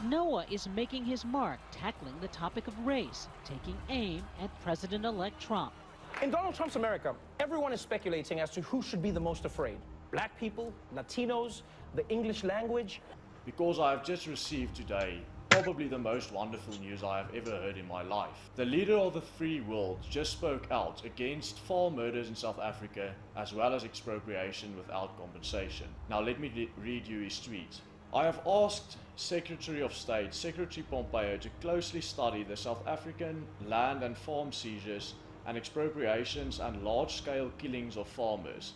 Noah is making his mark, tackling the topic of race, taking aim at President-elect Trump. In Donald Trump's America, everyone is speculating as to who should be the most afraid. Black people, Latinos, the English language. Because I have just received today probably the most wonderful news I have ever heard in my life. The leader of the free world just spoke out against foul murders in South Africa, as well as expropriation without compensation. Now let me read you his tweet. I have asked Secretary of State, Secretary Pompeo, to closely study the South African land and farm seizures and expropriations and large-scale killings of farmers.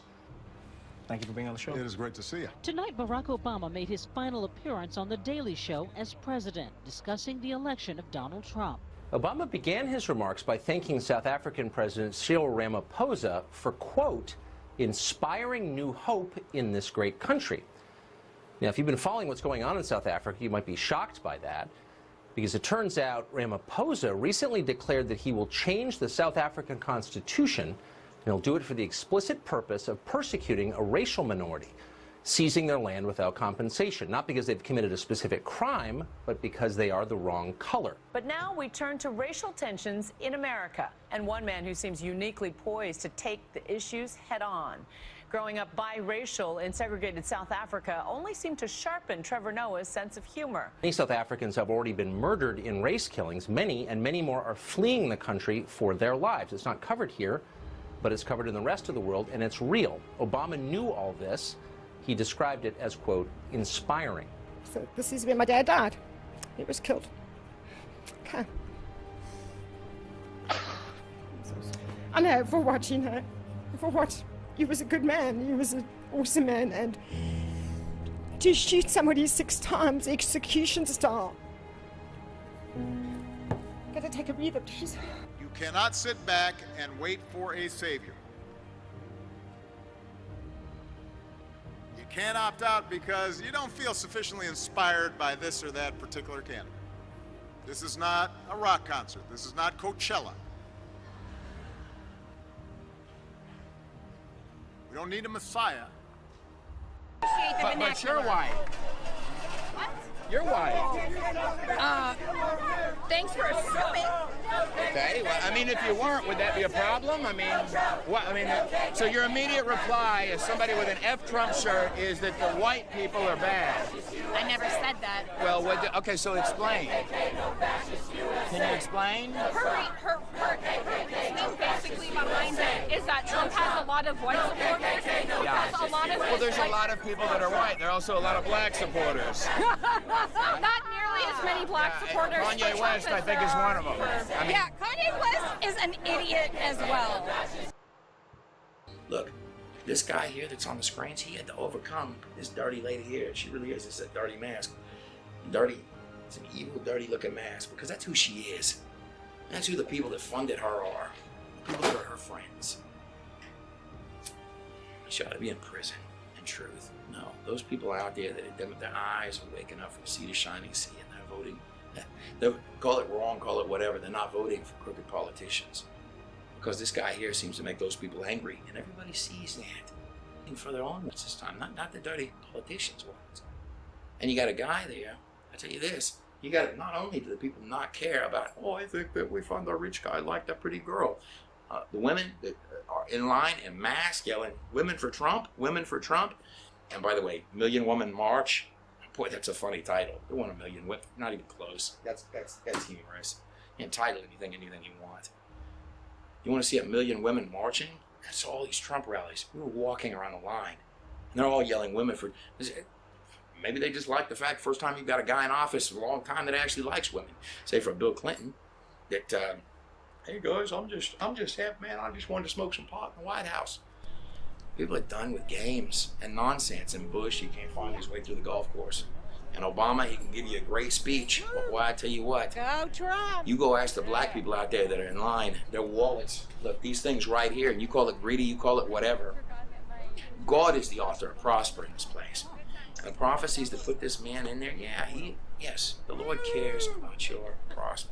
Thank you for being on the show. It is great to see you. Tonight, Barack Obama made his final appearance on The Daily Show as president, discussing the election of Donald Trump. Obama began his remarks by thanking South African President Cyril Ramaphosa for, quote, inspiring new hope in this great country. Now, if you've been following what's going on in South Africa, you might be shocked by that, because it turns out Ramaphosa recently declared that he will change the South African Constitution, and he'll do it for the explicit purpose of persecuting a racial minority, seizing their land without compensation, not because they've committed a specific crime, but because they are the wrong color. But now we turn to racial tensions in America, and one man who seems uniquely poised to take the issues head on. Growing up biracial in segregated South Africa only seemed to sharpen Trevor Noah's sense of humor. Many South Africans have already been murdered in race killings. Many and many more are fleeing the country for their lives. It's not covered here, but it's covered in the rest of the world, and it's real. Obama knew all this. He described it as, quote, inspiring. So this is where my dad died. He was killed. Okay. I know, for what, you know, for what? He was a good man. He was an awesome man. And to shoot somebody 6 times, execution style. Gotta take a breather, please. You cannot sit back and wait for a savior. You can't opt out because you don't feel sufficiently inspired by this or that particular candidate. This is not a rock concert. This is not Coachella. We don't need a messiah. But you're white. What? You're white. Thanks for assuming. Okay. Well, I mean, if you weren't, would that be a problem? I mean, what? I mean, so your immediate reply as somebody with an F Trump shirt is that the white people are bad. I never said that. Well, okay. So explain. Can you explain? Her thing basically behind it is that Trump has a lot of white supporters. Yeah. Has a lot of Well, there's a lot of people that are white. There are also a lot of black supporters. Not nearly as many black supporters. Kanye West, I think, is one of them. I mean, yeah, Kanye West is an idiot as well. Look, this guy here that's on the screens, he had to overcome this dirty lady here. She really is. It's a dirty mask. Dirty. It's an evil, dirty-looking mask because that's who she is. That's who the people that funded her are. People that are her friends. She ought to be in prison, in truth. No, those people out there that their eyes are waking up from sea to shining sea and they're voting. They'll call it wrong, call it whatever. They're not voting for crooked politicians. Because this guy here seems to make those people angry, and everybody sees that. And for their own ones this time, not the dirty politicians' ones. And you got a guy there, I tell you this, you got not only do the people not care about, oh, I think that we found a rich guy like that pretty girl. The women that are in line in mass yelling, women for Trump, women for Trump. And by the way, Million Woman March, boy, that's a funny title. There weren't a million women, not even close. That's humorous. You can title anything you want. You want to see a million women marching? That's all these Trump rallies. We were walking around the line, and they're all yelling women for. Maybe they just like the fact first time you've got a guy in office in a long time that actually likes women. Say for Bill Clinton, that hey guys, I'm just half man. I just wanted to smoke some pot in the White House. People are done with games and nonsense. And Bush, he can't find his way through the golf course. And Obama, he can give you a great speech. But boy, I tell you what. Go Trump. You go ask the black people out there that are in line, their wallets. Look, these things right here, and you call it greedy, you call it whatever. God is the author of prosper in this place. And the prophecies that put this man in there, yes, the Lord cares about your prosper.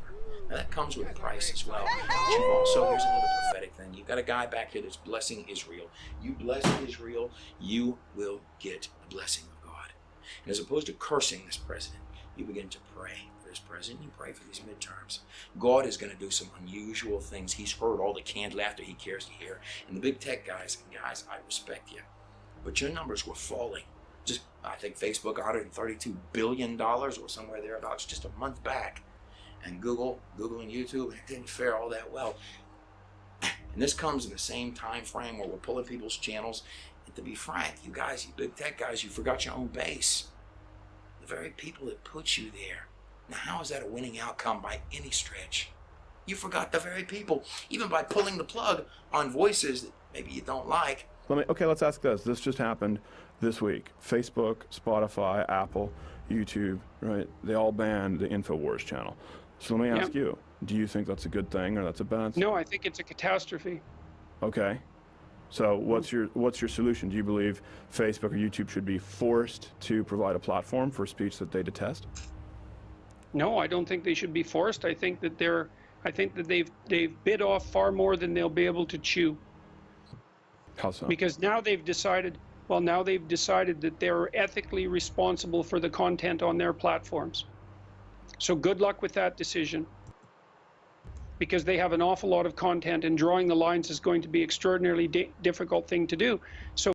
Now that comes with a price as well. But you've also, here's another prophetic thing. You've got a guy back here that's blessing Israel. You bless Israel, you will get the blessing of God. And as opposed to cursing this president, you begin to pray for this president. You pray for these midterms. God is going to do some unusual things. He's heard all the canned laughter he cares to hear. And the big tech guys, I respect you, but your numbers were falling. Just, I think Facebook, $132 billion or somewhere thereabouts just a month back. And Google and YouTube, it didn't fare all that well. And this comes in the same time frame where we're pulling people's channels. And to be frank, you guys, you big tech guys, you forgot your own base. The very people that put you there. Now, how is that a winning outcome by any stretch? You forgot the very people, even by pulling the plug on voices that maybe you don't like. Okay, let's ask this. This just happened this week. Facebook, Spotify, Apple, YouTube, right? They all banned the InfoWars channel. So let me ask you, do you think that's a good thing or that's a bad thing? No, I think it's a catastrophe. Okay. So what's your solution? Do you believe Facebook or YouTube should be forced to provide a platform for speech that they detest? No, I don't think they should be forced. I think that they've bit off far more than they'll be able to chew. How so? Because now they've decided that they're ethically responsible for the content on their platforms. So good luck with that decision. Because they have an awful lot of content, and drawing the lines is going to be an extraordinarily difficult thing to do. So